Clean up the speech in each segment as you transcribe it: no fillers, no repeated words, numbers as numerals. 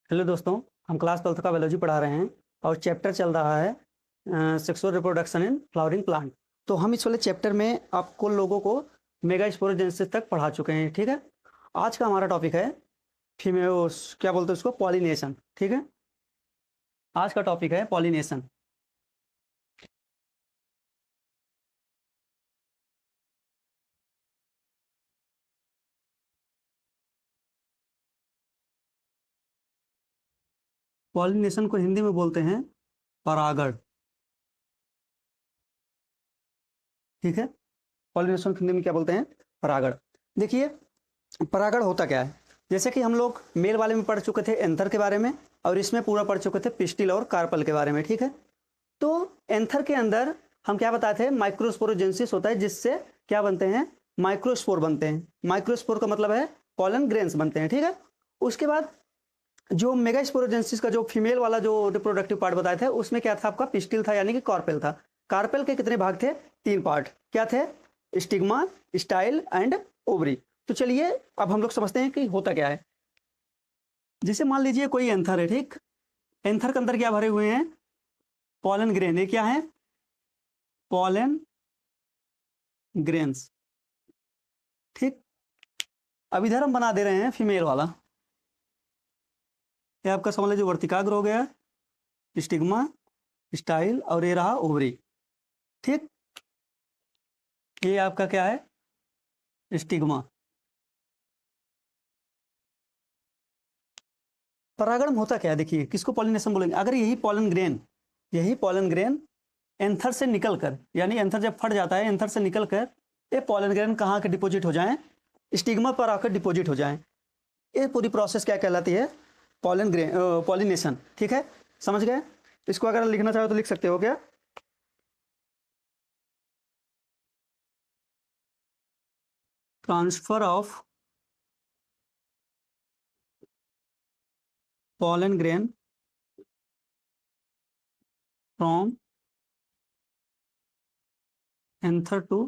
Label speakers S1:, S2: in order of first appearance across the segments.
S1: Hello दोस्तों, हम class 12th का बायोलॉजी पढ़ा रहे हैं और चैप्टर चल रहा है sexual reproduction in flowering plant. तो हम इस वाले चैप्टर में आपको लोगों को मेगास्पोरोजेनेसिस तक पढ़ा चुके हैं। ठीक है, आज का हमारा टॉपिक है फीमेल, क्या बोलते हैं उसको, पॉलिनेशन। ठीक है, आज का टॉपिक है पॉलिनेशन। पॉलिनेशन को हिंदी में बोलते हैं परागण। ठीक है, पॉलिनेशन को हिंदी में क्या बोलते हैं? परागण। देखिए, परागण होता क्या है? जैसे कि हम लोग मेल वाले में पढ़ चुके थे एंथर के बारे में, और इसमें पूरा पढ़ चुके थे पिस्टिल और कार्पल के बारे में। ठीक है, तो एंथर के अंदर हम क्या बताए थे? माइक्रोस्पोरोजेनेसिस होता है, जिससे क्या बनते हैं? माइक्रोस्पोर बनते हैं। माइक्रोस्पोर का मतलब है पॉलन ग्रेन्स बनते हैं। ठीक है, उसके बाद जो मेगास्पोरोजेनेसिस का जो फीमेल वाला जो रिप्रोडक्टिव पार्ट बताया था, उसमें क्या था? आपका पिस्टिल था, यानी कि कार्पेल था। कार्पेल के कितने भाग थे? 3 पार्ट। क्या थे? Stigma, style and ovary. तो चलिए अब हम लोग समझते हैं कि होता क्या है। जैसे मान लीजिए कोई एंथर है। ठीक, एंथर के अंदर क्या भरे हुए हैं? Pollen grain. ये क्या है? Pollen grains. ठीक, अब इधर हम बना दे रहे हैं फीमेल वाला। ये आपका समझ लीजिए वर्तिकाग्र हो गया, स्टिग्मा, स्टाइल, और ये रहा ओवरी। ठीक, ये आपका क्या है? स्टिग्मा। परागण में होता क्या है? देखिए, किसको पॉलिनेशन बोलेंगे? अगर यही पॉलन ग्रेन एंथर से निकलकर, यानी एंथर जब फट जाता है, एंथर से निकलकर ये पॉलन ग्रेन कहाँ के डिपोजिट हो जाएं? स्टिग्मा पर आकर डिपोजिट हो जाएं। ये पूरी प्रोसेस क्या कहलाती है? Pollen grain pollination. ठीक है, समझ गए? इसको अगर लिखना चाहो तो लिख सकते हो। क्या? Transfer of pollen grain from anther to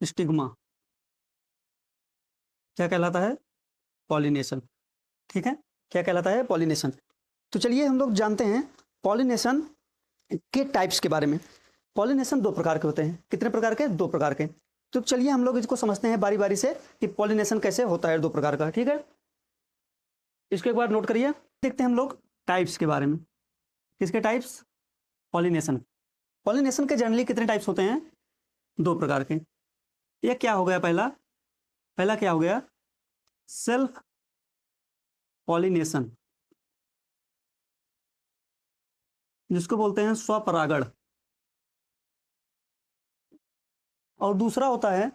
S1: stigma क्या कहलाता है? पॉलिनेशन। ठीक है, क्या कहलाता है? पॉलिनेशन। तो चलिए हम लोग जानते हैं पॉलिनेशन के टाइप्स के बारे में। पॉलिनेशन 2 प्रकार के होते हैं। कितने प्रकार के? 2 प्रकार के। तो चलिए हम लोग इसको समझते हैं बारी बारी से कि पॉलिनेशन कैसे होता है 2 प्रकार का। ठीक है, इसको एक बार नोट करिए। देखते हैं हम लोग टाइप्स के बारे में। किसके टाइप्स? पॉलिनेशन। पॉलिनेशन के जनरली कितने टाइप्स होते हैं? 2 प्रकार के। ये क्या हो गया? पहला क्या हो गया? सेल्फ पॉलिनेशन, जिसको बोलते हैं स्वपरागण। और दूसरा होता है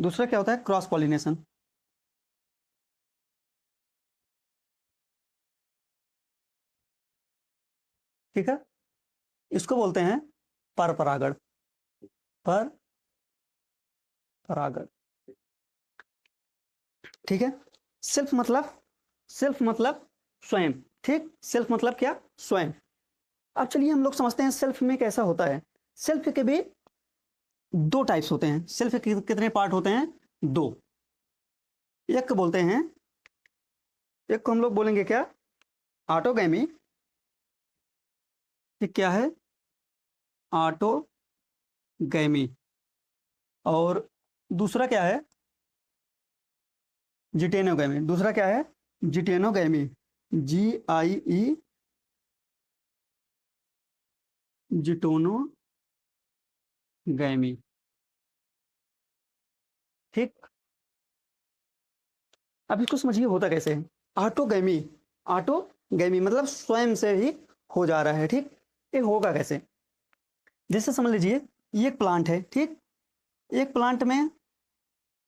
S1: दूसरा क्या होता है? Cross pollination. ठीक है, इसको बोलते हैं पर परागण। पर परागण। ठीक है, सेल्फ मतलब स्वयं। ठीक, सेल्फ मतलब क्या? स्वयं। अब चलिए हम लोग समझते हैं सेल्फ में कैसा होता है। सेल्फ के भी 2 टाइप्स होते हैं। सेल्फ के कितने पार्ट होते हैं? 2। एक को बोलते हैं, एक को हम लोग बोलेंगे क्या? ऑटोगैमी। ये क्या है? ऑटोगैमी। और दूसरा क्या है? जिटेनोगैमी। दूसरा क्या है? जिटेनोगैमी। GIE, जिटोनोगैमी। ठीक, अब इसको समझिए होता कैसे है। ऑटोगैमी, ऑटोगैमी मतलब स्वयं से ही हो जा रहा है। ठीक, ये होगा कैसे? जैसे समझ लीजिए ये एक प्लांट है। ठीक, एक प्लांट में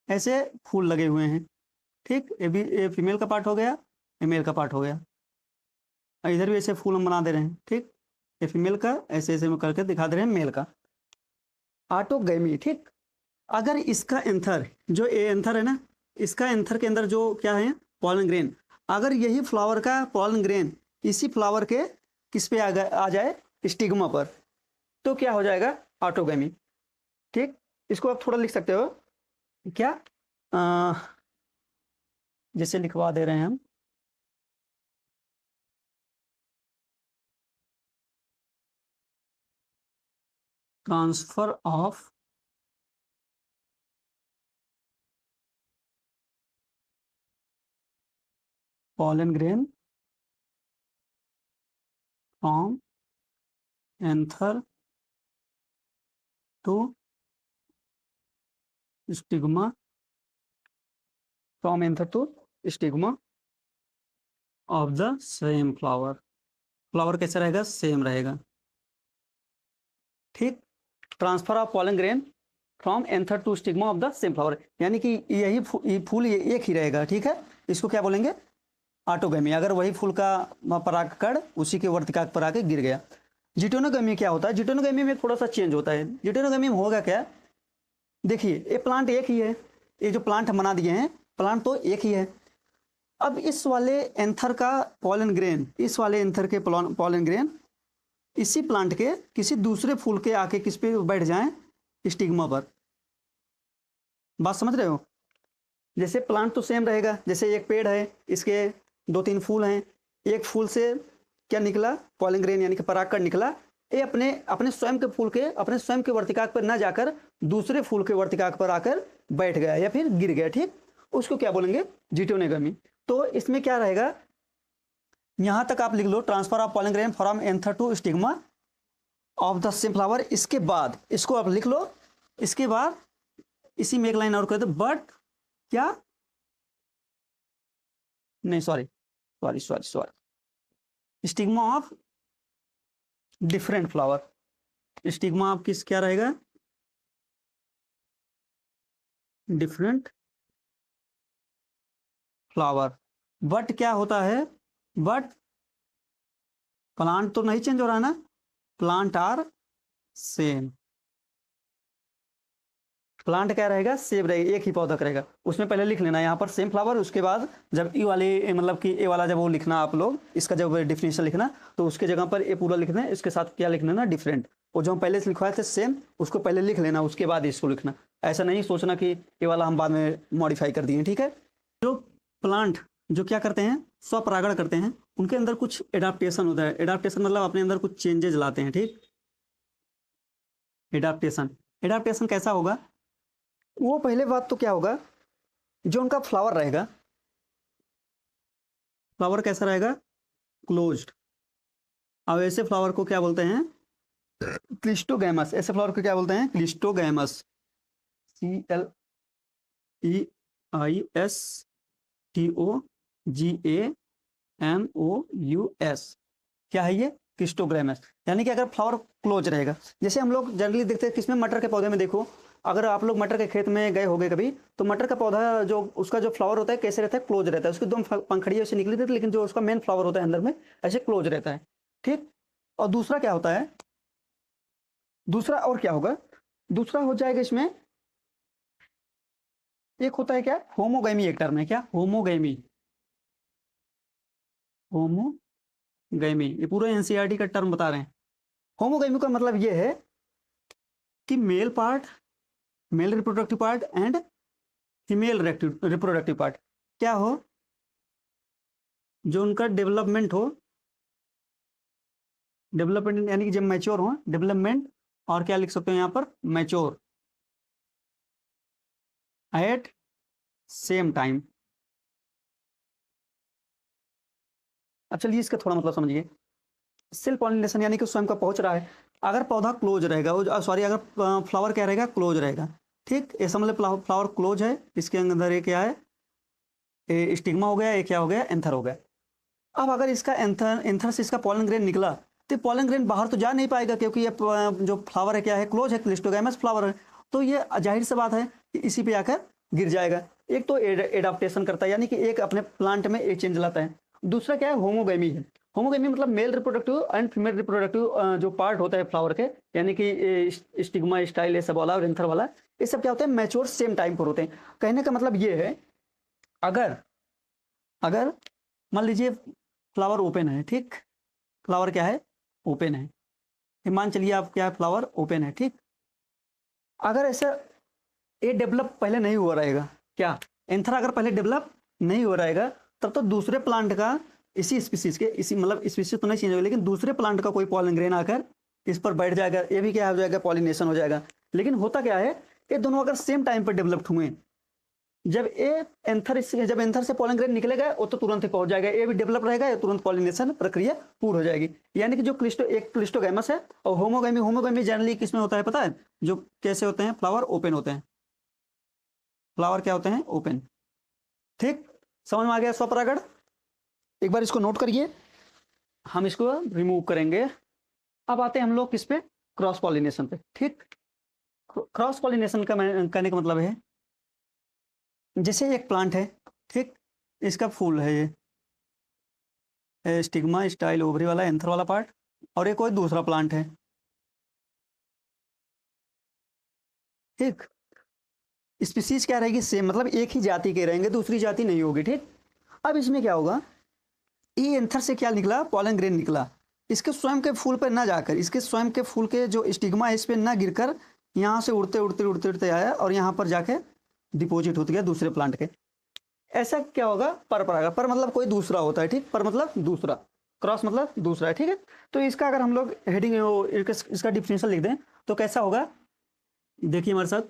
S1: ऐसे फूल लगे हुए हैं। ठीक, ये फीमेल का पार्ट हो गया, ये मेल का पार्ट हो गया। और इधर भी ऐसे फूल हम बना दे रहे हैं। ठीक, ये फीमेल का, ऐसे ऐसे में करके दिखा दे रहे हैं मेल का। ऑटोगैमी। ठीक, अगर इसका एंथर, जो ए एंथर है ना, इसका एंथर के अंदर जो क्या है? Pollen grain. अगर यही फ्लावर का पॉलन ग्रेन इसी फ्लावर के किस पे आ जाए? स्टिग्मा पर, तो क्या हो जाएगा? ऑटोगैमी। ठीक, इसको आप थोड़ा लिख सकते हो। क्या? जैसे लिखवा दे रहे हैं हम, transfer of pollen grain from anther to stigma, from anther to stigma of the same flower। Flower कैसा रहेगा? सेम रहेगा, ठीक। Transfer of pollen grain from anther to stigma of the same flower, यानी कि यही फूल एक ही रहेगा, ठीक है। इसको क्या बोलेंगे? ऑटोगैमी। अगर वही फूल का परागकण उसी के वर्तिकाक पर आके गिर गया। जिटोनोगैमी क्या होता है? जिटोनोगैमी में थोड़ा सा चेंज होता है। जिटोनोगैमी में होगा क्या? देखिए, ये प्लांट एक ही है, ये जो प्लांट हम बना दिए हैं, प्लांट तो एक ही है। अब इस वाले एंथर का पॉलन ग्रेन, इस वाले एंथर के पॉलन ग्रेन इसी प्लांट के किसी दूसरे फूल के आके किस पे बैठ जाएं? स्टिग्मा पर। बात समझ रहे हो? जैसे प्लांट तो सेम रहेगा, जैसे एक पेड़ है, इसके 2-3 फूल हैं, एक फूल से क्या निकला? पॉलन ग्रेन यानी कि परागकण निकला। ये अपने अपने स्वयं के फूल के, अपने स्वयं के वर्तिकाक पर ना जाकर दूसरे फूल के वर्तिकाक पर आकर बैठ गया या फिर गिर गया, ठीक। उसको क्या बोलेंगे? जिटोनोगैमी। तो इसमें क्या रहेगा? यहां तक आप लिख लो, transfer of pollen grain from anther to stigma of the same flower. इसके बाद इसको आप लिख लो, इसके बाद इसी में एक लाइन और कर दो, बट क्या नहीं, sorry, stigma of different flower. Stigma of किस क्या रहेगा? Different flower. बट क्या होता है? बट प्लांट तो नहीं चेंज हो रहा है ना, प्लांट आर सेम। प्लांट क्या रहेगा? सेम रहेगा, एक ही पौधा करेगा। उसमें पहले लिख लेना यहाँ पर सेम फ्लावर, उसके बाद जब ई वाले मतलब कि ए वाला जब वो लिखना आप लोग, इसका जब डिफिनेशन लिखना, तो उसके जगह पर ए पूरा लिखना है, इसके साथ क्या लिखना ना? डिफरेंट। वो जो हम पहले से लिखवाए थे सेम, उसको पहले लिख लेना, उसके बाद इसको लिखना। ऐसा नहीं सोचना कि ये वाला हम बाद में मॉडिफाई कर दिए, ठीक है। जो प्लांट जो क्या करते हैं? स्वपरागण करते हैं, उनके अंदर कुछ एडाप्टेशन होता है। एडाप्टेशन मतलब अपने अंदर कुछ चेंजेज लाते हैं, ठीक। एडाप्टेशन कैसा होगा? वो पहले बात तो क्या होगा, जो उनका फ्लावर रहेगा, फ्लावर कैसा रहेगा? क्लोज्ड। अब ऐसे फ्लावर को क्या बोलते हैं? क्लिस्टोगैमस। ऐसे फ्लावर को क्या बोलते हैं? क्लिस्टोगैमस। CLEISTOGAMOUS। क्या है ये? क्लिस्टोगैमस। यानी कि अगर फ्लावर क्लोज रहेगा, जैसे हम लोग जनरली देखते हैं किसमें? मटर के पौधे में। देखो, अगर आप लोग मटर के खेत में गए होंगे कभी, तो मटर का पौधा जो उसका जो फ्लावर होता है कैसे रहता है? क्लोज रहता है। उसकी 2 पंखड़ियाँ ऐसे निकली रहती है, लेकिन जो उसका मेन फ्लावर होता है अंदर में ऐसे क्लोज रहता है, ठीक। और दूसरा क्या होता है? दूसरा और क्या होगा? दूसरा हो जाएगा इसमें, एक होता है क्या? होमोगैमी। एक टर्म है क्या? होमोगैमी। होमोगैमी, ये पूरा एनसीईआरटी का टर्म बता रहे हैं। होमोगैमी का मतलब ये है कि male part, male reproductive part and female reproductive part क्या हो? जो उनका डेवलपमेंट हो, डेवलपमेंट यानी कि जब मैच्योर हो, डेवलपमेंट, और क्या लिख सकते हो यहाँ पर? Mature at same time. अब चलिए इसका थोड़ा मतलब समझिए। सेल्फ पॉलिनेशन यानी कि स्वयं का पहुंच रहा है। अगर पौधा क्लोज रहेगा, सॉरी, अगर फ्लावर क्या रहेगा? क्लोज रहेगा, ठीक। ऐसा मतलब फ्लावर क्लोज है, इसके अंदर ये क्या है? ये स्टिग्मा हो गया, ये क्या हो गया? एंथर हो गया। अब अगर इसका एंथर से इसका पॉलन ग्रेन निकला, तो पॉलन ग्रेन बाहर तो जा नहीं पाएगा, क्योंकि ये जो फ्लावर है क्या है? क्लोज है, क्लिस्टोगैमस फ्लावर है। तो ये जाहिर सी बात है कि इसी पे आकर गिर जाएगा। एक तो एडाप्टेशन करता है, यानी कि एक अपने प्लांट में एक चेंज लाता है। दूसरा क्या है? होमोगैमी है। होमोगैमी मतलब male reproductive and female reproductive जो पार्ट होता है फ्लावर के, यानी कि स्टिग्मा, स्टाइल, ये सब वाला और एंथर वाला, ये सब क्या होते हैं? मैच्योर सेम टाइम पर होते हैं। कहने का मतलब ये है, अगर अगर मान लीजिए फ्लावर ओपन है, ठीक। फ्लावर क्या है? ओपन है। मान चलिए आप क्या है? फ्लावर ओपन है, ठीक। अगर ऐसा ये डेवलप पहले नहीं हुआ रहेगा, क्या? एंथर अगर पहले डेवलप नहीं हो रहेगा तब तो दूसरे प्लांट का इसी स्पीसीज के इसी मतलब स्पीसीज तो नहीं चेंज होगा, लेकिन दूसरे प्लांट का कोई पॉलन ग्रेन आकर इस पर बैठ जाएगा, ये भी क्या हो जाएगा, पॉलिनेशन हो जाएगा। लेकिन होता क्या है, ये दोनों अगर सेम टाइम पर डेवलप्ड हुए, जब जब एंथर से पॉलन ग्रेन निकलेगा वो तो तुरंत ही पहुंच जाएगा, ये भी डेवलप रहेगा, या तुरंत पॉलिनेशन प्रक्रिया पूर्ण हो जाएगी। यानी कि जो क्लिस्टोगैमस है और होमोगैमी जनरली किसमें होता है पता है, जो कैसे होते हैं, फ्लावर ओपन होते हैं, फ्लावर क्या होते हैं, ओपन। ठीक, समझ में आ गया स्वपरागण। एक बार इसको नोट करिए, हम इसको रिमूव करेंगे। अब आते हैं हम लोग किस पे, क्रॉस पॉलिनेशन पे। ठीक, क्रॉस पॉलिनेशन का कहने का मतलब है, जैसे एक प्लांट है, ठीक, इसका फूल है ये स्टिग्मा स्टाइल ओवरी वाला एंथर वाला पार्ट, और एक कोई दूसरा प्लांट है, ठीक, स्पीसीज क्या रहेगी, सेम, मतलब एक ही जाति के रहेंगे, दूसरी जाति नहीं होगी। ठीक, अब इसमें क्या होगा, ये एंथर से क्या निकला, पॉलन ग्रेन निकला, इसके स्वयं के फूल पर ना जाकर, इसके स्वयं के फूल के जो स्टिग्मा है इस पर ना गिरकर यहाँ से उड़ते उड़ते उड़ते उड़ते आया और यहाँ पर जाके डिपोजिट हो गया दूसरे प्लांट के। ऐसा क्या होगा, पर परागा, पर मतलब कोई दूसरा होता है, ठीक, पर मतलब दूसरा, क्रॉस मतलब दूसरा है। ठीक है, तो इसका अगर हम लोग हेडिंग इसका डिफिनेशन लिख दें तो कैसा होगा, देखिए हमारे साथ,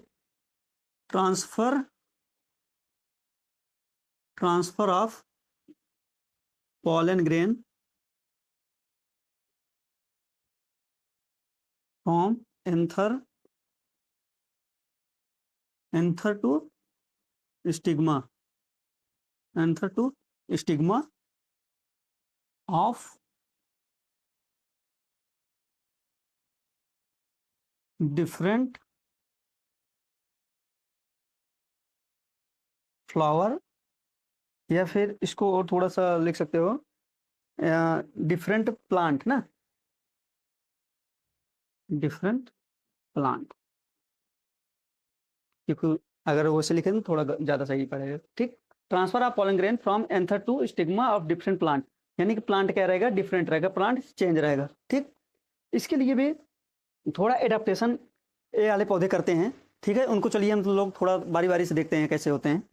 S1: transfer of pollen grain from anther to stigma, anther to stigma of different flower, या फिर इसको और थोड़ा सा लिख सकते हो, डिफरेंट प्लांट ना, डिफरेंट प्लांट, क्योंकि अगर वो से लिखें तो थोड़ा ज़्यादा सही पड़ेगा। ठीक, transfer of pollen grain from anther to stigma of different plant, यानी कि प्लांट क्या रहेगा, डिफरेंट रहेगा, प्लांट चेंज रहेगा। ठीक, इसके लिए भी थोड़ा एडाप्टेशन ये वाले पौधे करते हैं। ठीक है, उनको चलिए हम लोग थोड़ा बारी बारी से देखते हैं कैसे होते हैं।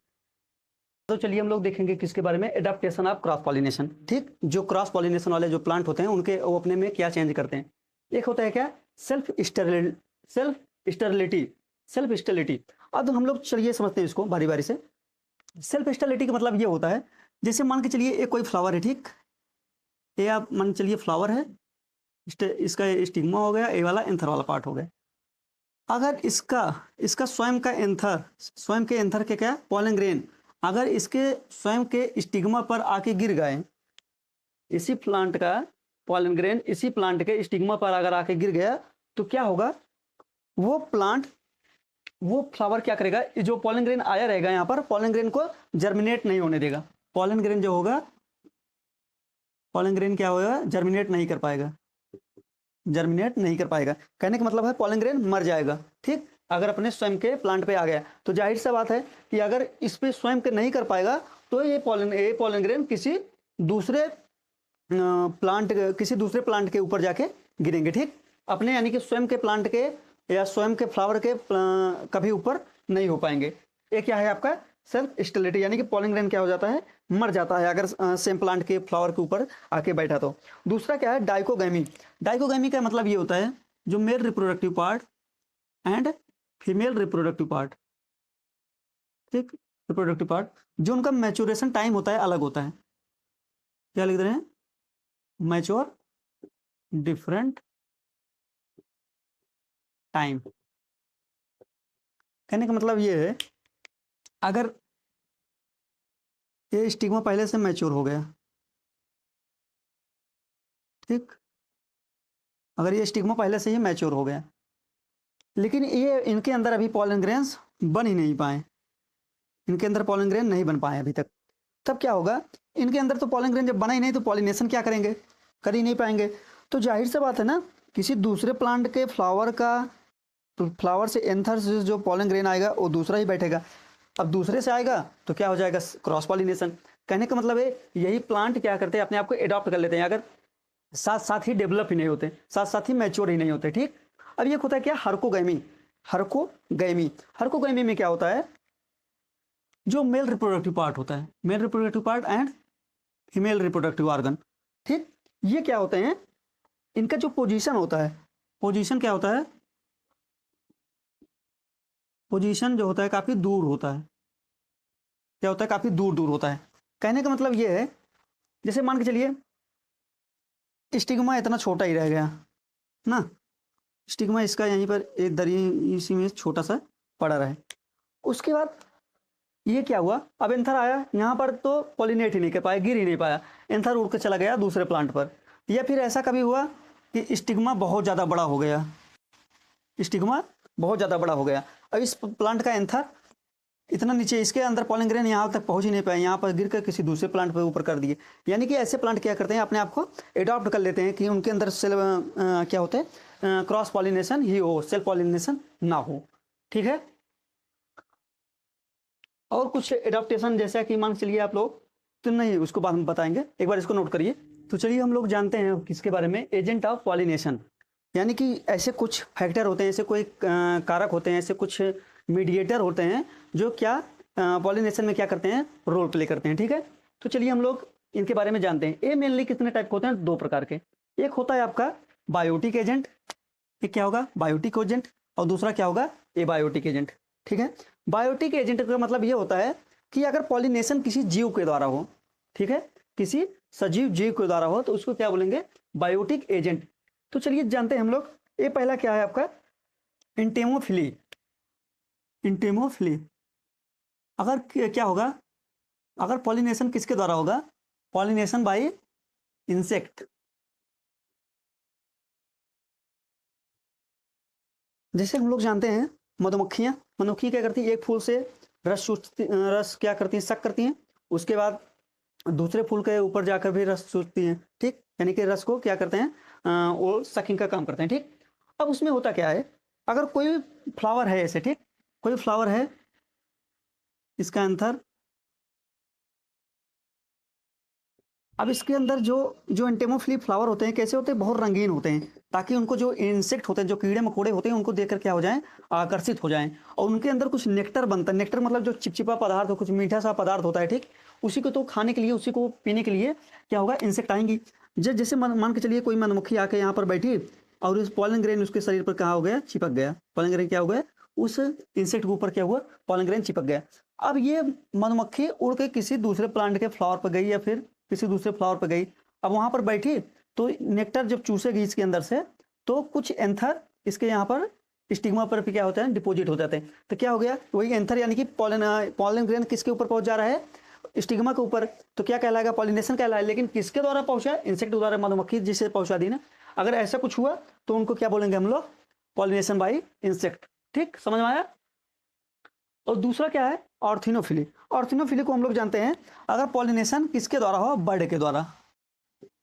S1: तो चलिए हम लोग देखेंगे किसके बारे में, एडाप्टेशन ऑफ क्रॉस पॉलिनेशन। ठीक, जो क्रॉस पॉलिनेशन वाले जो प्लांट होते हैं उनके वो अपने में क्या चेंज करते हैं। एक होता है क्या, सेल्फ स्टेरिलिटी। अब हम लोग चलिए समझते हैं इसको बारी बारी से। सेल्फ स्टेरिलिटी का मतलब ये होता है, जैसे मान के चलिए एक कोई फ्लावर है, ठीक, ये आप मान चलिए फ्लावर है, इसका स्टिग्मा हो गया, ये वाला एंथर वाला पार्ट हो गया। अगर इसका स्वयं के एंथर के क्या, पॉलन ग्रेन, अगर इसके स्वयं के स्टिग्मा पर आके गिर गए, इसी प्लांट का पॉलन ग्रेन इसी प्लांट के स्टिग्मा पर अगर आके गिर गया तो क्या होगा, वो फ्लावर क्या करेगा, जो पॉलन ग्रेन आया रहेगा यहाँ पर, पॉलन ग्रेन को जर्मिनेट नहीं होने देगा। पॉलन ग्रेन जो होगा, पॉलन ग्रेन क्या होगा, जर्मिनेट नहीं कर पाएगा, कहने का मतलब है पॉलन ग्रेन मर जाएगा। ठीक, अगर अपने स्वयं के प्लांट पे आ गया तो जाहिर सा बात है कि अगर इस पे स्वयं के नहीं कर पाएगा तो ये पॉलन ग्रेन किसी दूसरे प्लांट के ऊपर जाके गिरेंगे। ठीक, अपने यानी कि स्वयं के प्लांट के या स्वयं के फ्लावर के कभी ऊपर नहीं हो पाएंगे। ये क्या है आपका, सेल्फ स्टेरिलिटी, यानी कि पॉलन ग्रेन क्या हो जाता है, मर जाता है अगर सेम प्लांट के फ्लावर के ऊपर आके बैठा तो। दूसरा क्या है, डाइकोगैमी का मतलब ये होता है, जो male reproductive part and female reproductive part, ठीक, रिप्रोडक्टिव पार्ट, जो उनका मैच्योरेशन टाइम होता है अलग होता है। क्या लिख रहे हैं, मैच्योर डिफरेंट टाइम। कहने का मतलब ये है, अगर ये स्टिग्मा पहले से मैच्योर हो गया, ठीक, अगर ये स्टिग्मा पहले से ही मैच्योर हो गया, लेकिन ये इनके अंदर अभी पॉलन ग्रेन्स बन ही नहीं पाए, इनके अंदर पॉलन ग्रेन नहीं बन पाए अभी तक, तब क्या होगा, इनके अंदर तो पॉलन ग्रेन जब बना ही नहीं तो पॉलिनेशन क्या करेंगे, कर ही नहीं पाएंगे। तो जाहिर सी बात है ना, किसी दूसरे प्लांट के फ्लावर से एंथर से जो पॉलन ग्रेन आएगा वो दूसरा ही बैठेगा। अब दूसरे से आएगा तो क्या हो जाएगा, क्रॉस पॉलिनेशन। कहने का मतलब है यही प्लांट क्या करते हैं, अपने आप को एडॉप्ट कर लेते हैं, अगर साथ साथ ही डेवलप ही नहीं होते, साथ साथ ही मैच्योर ही नहीं होते। ठीक, अब ये होता है क्या, हरकोगैमी में क्या होता है, जो मेल रिप्रोडक्टिव पार्ट होता है, male reproductive part and female reproductive organ, ठीक, ये क्या होते हैं, इनका जो पोजीशन होता है, पोजीशन क्या होता है, पोजीशन जो होता है काफ़ी दूर होता है, क्या होता है, काफ़ी दूर दूर होता है। कहने का मतलब ये है, जैसे मान के चलिए स्टिग्मा इतना छोटा ही रह गया ना, स्टिग्मा इसका यहीं पर एक दरी इसी में छोटा सा पड़ा रहे, उसके बाद ये क्या हुआ, अब एंथर आया यहाँ पर तो पॉलिनेट ही नहीं कर पाया, गिर ही नहीं पाया, एंथर उड़ के चला गया दूसरे प्लांट पर। या फिर ऐसा कभी हुआ कि स्टिग्मा बहुत ज़्यादा बड़ा हो गया, स्टिग्मा बहुत ज़्यादा बड़ा हो गया, अब इस प्लांट का एंथर इतना नीचे, इसके अंदर पॉलन ग्रेन यहाँ तक पहुँच ही नहीं पाए, यहाँ पर गिर कर किसी दूसरे प्लांट पर ऊपर कर दिए। यानी कि ऐसे प्लांट क्या करते हैं, अपने आप को एडॉप्ट कर लेते हैं कि उनके अंदर सेल क्या होता है, क्रॉस पॉलिनेशन ही हो, सेल्फ पॉलिनेशन ना हो, ठीक है। और कुछ एडाप्टेशन जैसा कि मान चलिए आप लोग, तो नहीं उसको बाद में बताएंगे, एक बार इसको नोट करिए। तो चलिए हम लोग जानते हैं किसके बारे में, एजेंट ऑफ पॉलिनेशन, यानी कि ऐसे कुछ फैक्टर होते हैं, ऐसे कोई कारक होते हैं, ऐसे कुछ मीडिएटर होते हैं जो क्या पॉलिनेशन में क्या करते हैं, रोल प्ले करते हैं, ठीक है। तो चलिए हम लोग इनके बारे में जानते हैं। ये मेनली कितने टाइप के होते हैं, दो प्रकार के, एक होता है आपका बायोटिक एजेंट, एक क्या होगा बायोटिक एजेंट, और दूसरा क्या होगा एबायोटिक एजेंट, ठीक है। बायोटिक एजेंट का मतलब ये होता है कि अगर पॉलिनेशन किसी जीव के द्वारा हो, ठीक है, किसी सजीव जीव के द्वारा हो, तो उसको क्या बोलेंगे, बायोटिक एजेंट। तो चलिए जानते हैं हम लोग, ये पहला क्या है आपका, इंटेमोफिली, इंटेमोफिली। अगर क्या होगा, अगर पॉलिनेशन किसके द्वारा होगा, पॉलिनेशन बाय इंसेक्ट, जैसे हम लोग जानते हैं मधुमक्खियाँ, मधुमक्खी क्या करती है, एक फूल से रस चूसती, रस क्या करती है, सक करती हैं, उसके बाद दूसरे फूल के ऊपर जाकर भी रस चूसती हैं, ठीक, यानी कि रस को क्या करते हैं, वो सकिंग का काम करते हैं, ठीक। अब उसमें होता क्या है, अगर कोई फ्लावर है ऐसे, ठीक, कोई फ्लावर है, इसका आंसर, अब इसके अंदर जो जो एंटेमोफिली फ्लावर होते हैं कैसे होते हैं, बहुत रंगीन होते हैं, ताकि उनको जो इंसेक्ट होते हैं, जो कीड़े मकोड़े होते हैं, उनको देखकर क्या हो जाएं, आकर्षित हो जाएं, और उनके अंदर कुछ नेक्टर बनता है, नेक्टर मतलब जो चिपचिपा पदार्थ हो, कुछ मीठा सा पदार्थ होता है, ठीक, उसी को तो खाने के लिए, उसी को पीने के लिए क्या होगा, इंसेक्ट आएंगी। जैसे मान के चलिए कोई मधुमक्खी आके यहाँ पर बैठी और इस पॉलन ग्रेन उसके शरीर पर कहाँ हो गया, चिपक गया, पॉलन ग्रेन क्या हो गया, उस इंसेक्ट के ऊपर क्या हुआ, पॉलन ग्रेन चिपक गया। अब ये मधुमक्खी उड़ के किसी दूसरे प्लांट के फ्लावर पर गई या फिर किसी दूसरे फ्लावर पर गई, अब वहां पर बैठी तो नेक्टर जब चूसेगी इसके अंदर से, तो कुछ एंथर इसके यहाँ पर स्टिग्मा पर भी क्या होता है, डिपोजिट हो जाते हैं। तो क्या हो गया, वही एंथर यानी कि पॉलन ग्रेन किसके ऊपर पहुंच जा रहा है, स्टिग्मा के ऊपर, तो क्या कहलाएगा, पॉलिनेशन कहलाएगा। लेकिन किसके द्वारा पहुंचा, इंसेक्ट द्वारा, मधुमक्खी जिसे पहुंचा दी ना। अगर ऐसा कुछ हुआ तो उनको क्या बोलेंगे हम लोग, पॉलिनेशन बाई इंसेक्ट, ठीक, समझ में आया। और दूसरा क्या है, ऑर्थिनोफिली। ऑर्थिनोफिली को हम लोग जानते हैं, अगर पॉलिनेशन किसके द्वारा हो, बर्ड के द्वारा,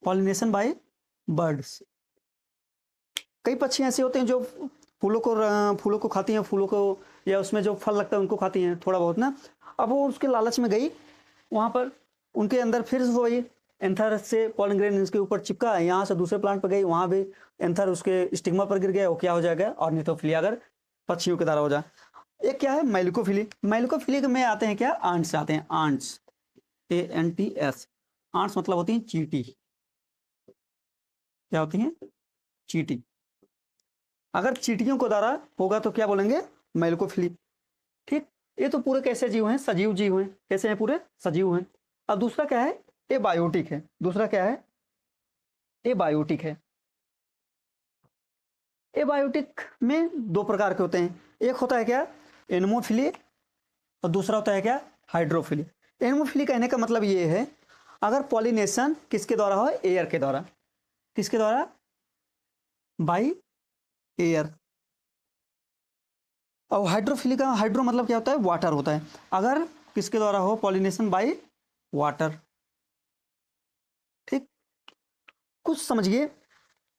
S1: पॉलिनेशन बाय बर्ड्स। कई पक्षी ऐसे होते हैं जो फूलों को खाती हैं, फूलों को या उसमें जो फल लगता है उनको खाती हैं थोड़ा बहुत ना। अब वो उसके लालच में गई वहाँ पर, उनके अंदर फिर वही एंथर से पॉलन ग्रेन इसके ऊपर चिपका, यहाँ से दूसरे प्लांट पर गई, वहाँ भी एंथर उसके स्टिग्मा पर गिर गया, वो क्या हो जाएगा, ऑर्निथोफिली, अगर पक्षियों के द्वारा हो जाए। एक क्या है, मेलिकोफिली। मेलिकोफिली में आते हैं क्या, आंट्स आते हैं, आंट्स, ANTS। आंट्स मतलब होती हैं चींटी, क्या होती हैं, चींटी। अगर चींटियों को द्वारा होगा तो क्या बोलेंगे, मेलिकोफिली, ठीक। ये तो पूरे कैसे जीव हैं, सजीव जीव हैं, कैसे हैं, पूरे सजीव हैं। अब दूसरा क्या है, एबायोटिक है। दूसरा क्या है, एबायोटिक है। एबायोटिक में दो प्रकार के होते हैं, एक होता है क्या, एनमोफिली, और दूसरा होता है क्या, हाइड्रोफिली। एनमोफिली कहने का मतलब ये है, अगर पॉलिनेशन किसके द्वारा हो, एयर के द्वारा, किसके द्वारा, बाई एयर। और हाइड्रोफिली का, हाइड्रो मतलब क्या होता है, वाटर होता है, अगर किसके द्वारा हो, पॉलिनेशन बाई वाटर, ठीक। कुछ समझिए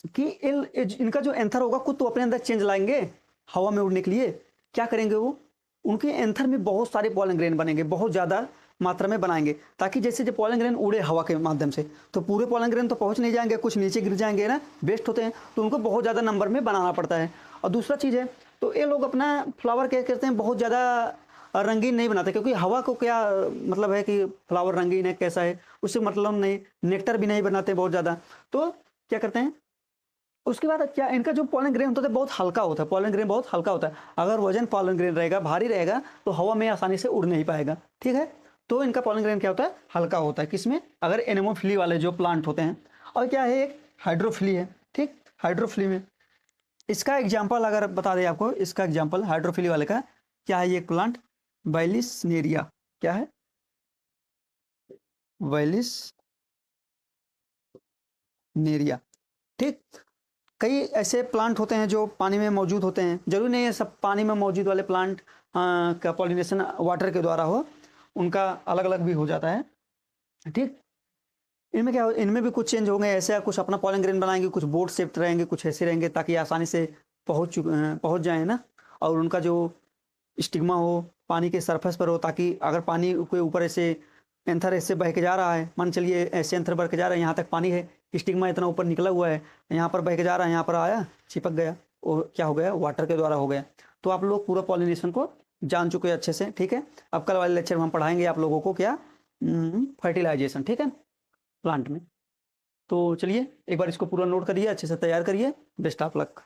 S1: कि इनका जो एंथर होगा कुछ तो अपने अंदर चेंज लाएंगे हवा में उड़ने के लिए, क्या करेंगे वो, उनके एंथर में बहुत सारे पॉलन ग्रेन बनेंगे, बहुत ज़्यादा मात्रा में बनाएंगे, ताकि जैसे जब पॉलन ग्रेन उड़े हवा के माध्यम से, तो पूरे पॉलन ग्रेन तो पहुंच नहीं जाएंगे, कुछ नीचे गिर जाएंगे ना, वेस्ट होते हैं, तो उनको बहुत ज़्यादा नंबर में बनाना पड़ता है। और दूसरा चीज़ है, तो ये लोग अपना फ्लावर क्या करते हैं, बहुत ज़्यादा रंगीन नहीं बनाते, क्योंकि हवा को क्या मतलब है कि फ्लावर रंगीन है कैसा है, उससे मतलब नहीं। नेक्टर भी नहीं बनाते बहुत ज़्यादा। तो क्या करते हैं, उसके बाद क्या इनका जो पॉलन ग्रेन होता है बहुत हल्का होता है, पॉलन ग्रेन बहुत हल्का होता है। अगर वजन पॉलन ग्रेन रहेगा, भारी रहेगा, तो हवा में आसानी से उड़ नहीं पाएगा, ठीक है। तो इनका पॉलन ग्रेन क्या होता है, हल्का होता है। किसमें, अगर एनेमोफिली वाले जो प्लांट होते हैं। और क्या है, एक हाइड्रोफिली है, ठीक। हाइड्रोफिली में इसका एग्जाम्पल अगर बता दें आपको, इसका एग्जाम्पल हाइड्रोफिली वाले का क्या है, ये प्लांट वाइलिसनेरिया, क्या है, वाइलिसनेरिया, ठीक। कई ऐसे प्लांट होते हैं जो पानी में मौजूद होते हैं, जरूरी नहीं है सब पानी में मौजूद वाले प्लांट का पॉलिनेशन वाटर के द्वारा हो, उनका अलग अलग भी हो जाता है, ठीक। इनमें क्या हो, इनमें भी कुछ चेंज होंगे, ऐसे कुछ अपना पॉलन ग्रेन बनाएंगे, कुछ बोट शेप्ड रहेंगे, कुछ ऐसे रहेंगे, ताकि आसानी से पहुंच जाए ना। और उनका जो स्टिग्मा हो पानी के सरफेस पर हो, ताकि अगर पानी के ऊपर ऐसे एंथर ऐसे बह के जा रहा है, मान चलिए ऐसे एंथर बह के जा रहा है, यहाँ तक पानी है, स्टिग्मा इतना ऊपर निकला हुआ है, यहाँ पर बह के जा रहा है, यहाँ पर आया चिपक गया, और क्या हो गया, वाटर के द्वारा हो गया। तो आप लोग पूरा पॉलिनेशन को जान चुके हैं अच्छे से, ठीक है। अब कल वाले लेक्चर में हम पढ़ाएंगे आप लोगों को क्या, फर्टिलाइजेशन, ठीक है, प्लांट में। तो चलिए एक बार इसको पूरा नोट करिए, अच्छे से तैयार करिए। Best of luck.